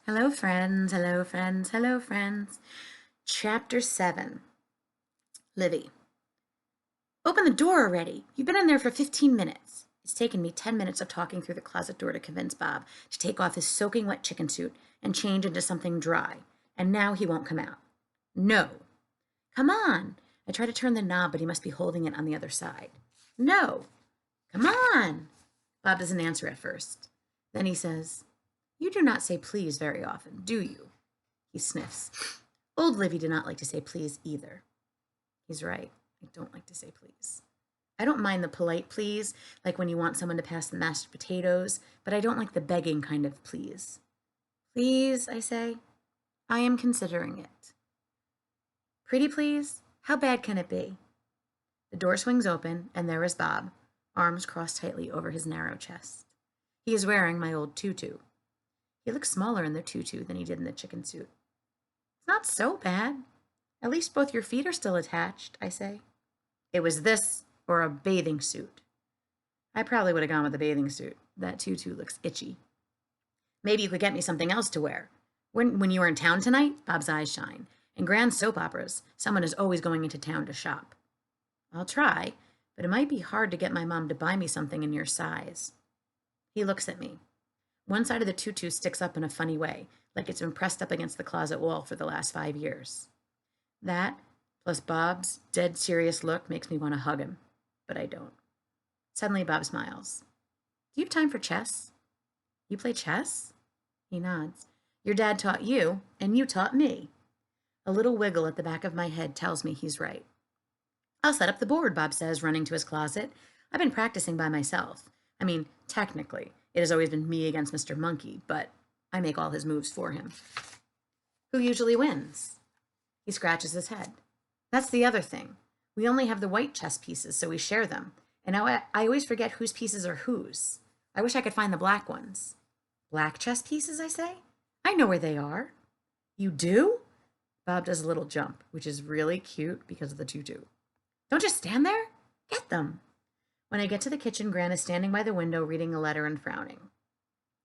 Hello, friends. Hello, friends. Hello, friends. Chapter 7. Livy. Open the door already. You've been in there for 15 minutes. It's taken me 10 minutes of talking through the closet door to convince Bob to take off his soaking wet chicken suit and change into something dry. And now he won't come out. No. Come on. I try to turn the knob, but he must be holding it on the other side. No. Come on. Bob doesn't answer at first. Then he says, You do not say please very often, do you? He sniffs. Old Livy did not like to say please either. He's right. I don't like to say please. I don't mind the polite please, like when you want someone to pass the mashed potatoes, but I don't like the begging kind of please. Please, I say. I am considering it. Pretty please? How bad can it be? The door swings open, and there is Bob, arms crossed tightly over his narrow chest. He is wearing my old tutu. He looks smaller in the tutu than he did in the chicken suit. It's not so bad. At least both your feet are still attached, I say. It was this or a bathing suit. I probably would have gone with the bathing suit. That tutu looks itchy. Maybe you could get me something else to wear. When you were in town tonight, Bob's eyes shine. In grand soap operas, someone is always going into town to shop. I'll try, but it might be hard to get my mom to buy me something in your size. He looks at me. One side of the tutu sticks up in a funny way, like it's been pressed up against the closet wall for the last 5 years. That, plus Bob's dead serious look, makes me want to hug him, but I don't. Suddenly, Bob smiles. Do you have time for chess? You play chess? He nods. Your dad taught you, and you taught me. A little wiggle at the back of my head tells me he's right. I'll set up the board, Bob says, running to his closet. I've been practicing by myself. I mean, technically, it has always been me against Mr. Monkey, but I make all his moves for him. Who usually wins? He scratches his head. That's the other thing. We only have the white chess pieces, so we share them. And now I always forget whose pieces are whose. I wish I could find the black ones. Black chess pieces, I say? I know where they are. You do? Bob does a little jump, which is really cute because of the tutu. Don't just stand there. Get them. When I get to the kitchen, Gran is standing by the window reading a letter and frowning.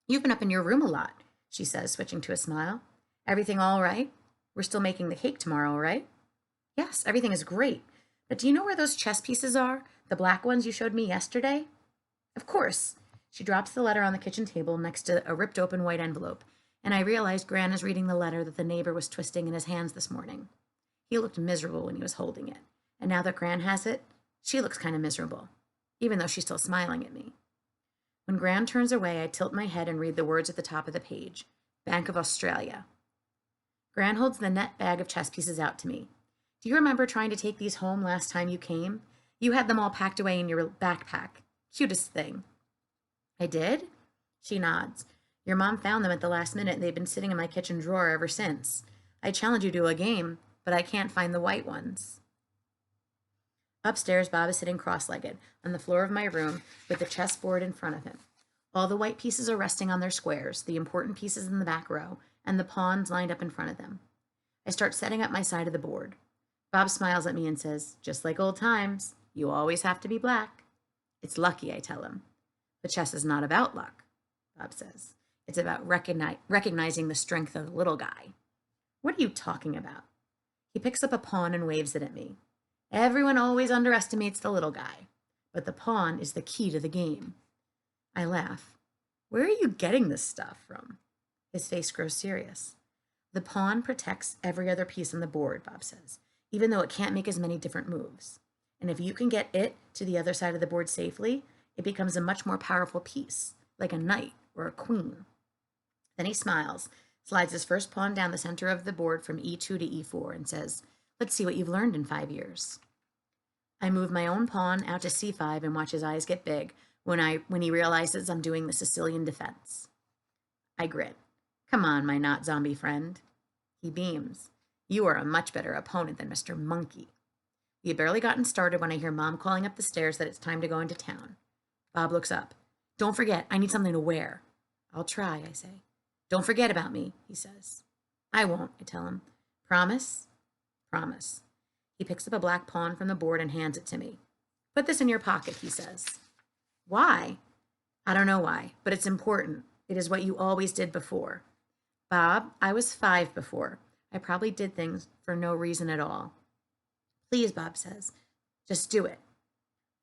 You've been up in your room a lot, she says, switching to a smile. Everything all right? We're still making the cake tomorrow, right? Yes, everything is great. But do you know where those chess pieces are? The black ones you showed me yesterday? Of course. She drops the letter on the kitchen table next to a ripped open white envelope, and I realized Gran is reading the letter that the neighbor was twisting in his hands this morning. He looked miserable when he was holding it, and now that Gran has it, she looks kind of miserable, even though she's still smiling at me. When Gran turns away, I tilt my head and read the words at the top of the page. Bank of Australia. Gran holds the net bag of chess pieces out to me. Do you remember trying to take these home last time you came? You had them all packed away in your backpack. Cutest thing. I did? She nods. Your mom found them at the last minute and they've been sitting in my kitchen drawer ever since. I challenge you to a game, but I can't find the white ones. Upstairs, Bob is sitting cross-legged on the floor of my room with the chessboard in front of him. All the white pieces are resting on their squares, the important pieces in the back row, and the pawns lined up in front of them. I start setting up my side of the board. Bob smiles at me and says, just like old times, you always have to be black. It's lucky, I tell him. But chess is not about luck, Bob says. It's about recognizing the strength of the little guy. What are you talking about? He picks up a pawn and waves it at me. Everyone always underestimates the little guy, but the pawn is the key to the game. I laugh. Where are you getting this stuff from? His face grows serious. The pawn protects every other piece on the board, Bob says, even though it can't make as many different moves. And if you can get it to the other side of the board safely, it becomes a much more powerful piece, like a knight or a queen. Then he smiles, slides his first pawn down the center of the board from e2 to e4, and says, let's see what you've learned in 5 years. I move my own pawn out to c5 and watch his eyes get big when he realizes I'm doing the Sicilian defense. I grin. Come on, my not zombie friend. He beams. You are a much better opponent than Mr. Monkey. We had barely gotten started when I hear Mom calling up the stairs that it's time to go into town. Bob looks up. Don't forget, I need something to wear. I'll try, I say. Don't forget about me, he says. I won't, I tell him. Promise? Promise. He picks up a black pawn from the board and hands it to me. Put this in your pocket, he says. Why? I don't know why, but it's important. It is what you always did before. Bob, I was 5 before. I probably did things for no reason at all. Please, Bob says. Just do it.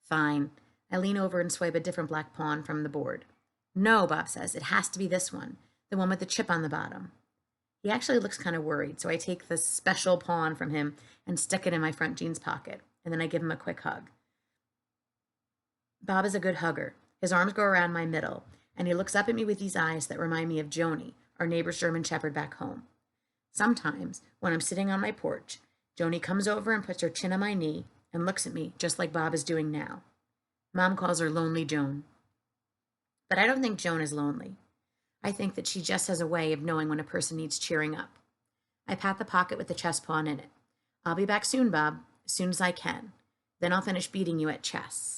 Fine. I lean over and swipe a different black pawn from the board. No, Bob says. It has to be this one. The one with the chip on the bottom. He actually looks kind of worried, so I take the special pawn from him and stick it in my front jeans pocket, and then I give him a quick hug. Bob is a good hugger. His arms go around my middle, and he looks up at me with these eyes that remind me of Joni, our neighbor's German Shepherd back home. Sometimes, when I'm sitting on my porch, Joni comes over and puts her chin on my knee and looks at me just like Bob is doing now. Mom calls her Lonely Joan. But I don't think Joan is lonely. I think that she just has a way of knowing when a person needs cheering up. I pat the pocket with the chess pawn in it. I'll be back soon, Bob, as soon as I can. Then I'll finish beating you at chess.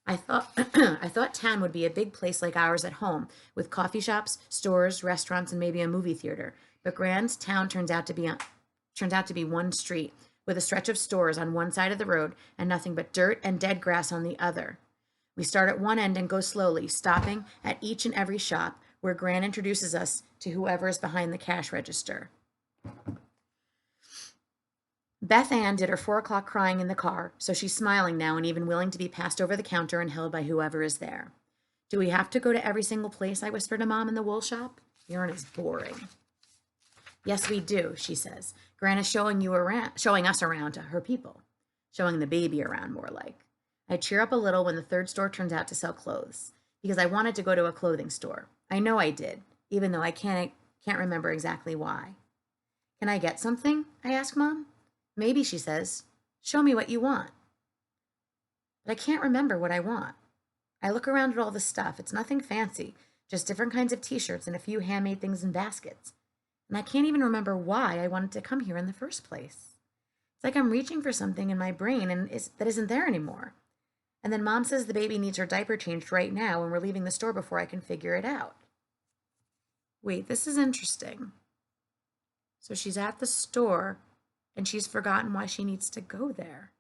I thought town would be a big place like ours at home, with coffee shops, stores, restaurants, and maybe a movie theater. But Grand's town turns out to be one street, with a stretch of stores on one side of the road and nothing but dirt and dead grass on the other. We start at one end and go slowly, stopping at each and every shop where Gran introduces us to whoever is behind the cash register. Beth Ann did her 4 o'clock crying in the car, so she's smiling now and even willing to be passed over the counter and held by whoever is there. Do we have to go to every single place? I whisper to Mom in the wool shop. Urine is boring. Yes, we do, she says. Gran is showing us around to her people. Showing the baby around, more like. I cheer up a little when the third store turns out to sell clothes, because I wanted to go to a clothing store. I know I did, even though I can't remember exactly why. Can I get something? I ask Mom. Maybe, she says. Show me what you want. But I can't remember what I want. I look around at all the stuff. It's nothing fancy, just different kinds of t-shirts and a few handmade things in baskets. And I can't even remember why I wanted to come here in the first place. It's like I'm reaching for something in my brain and that isn't there anymore. And then Mom says the baby needs her diaper changed right now and we're leaving the store before I can figure it out. Wait, this is interesting. So she's at the store and she's forgotten why she needs to go there.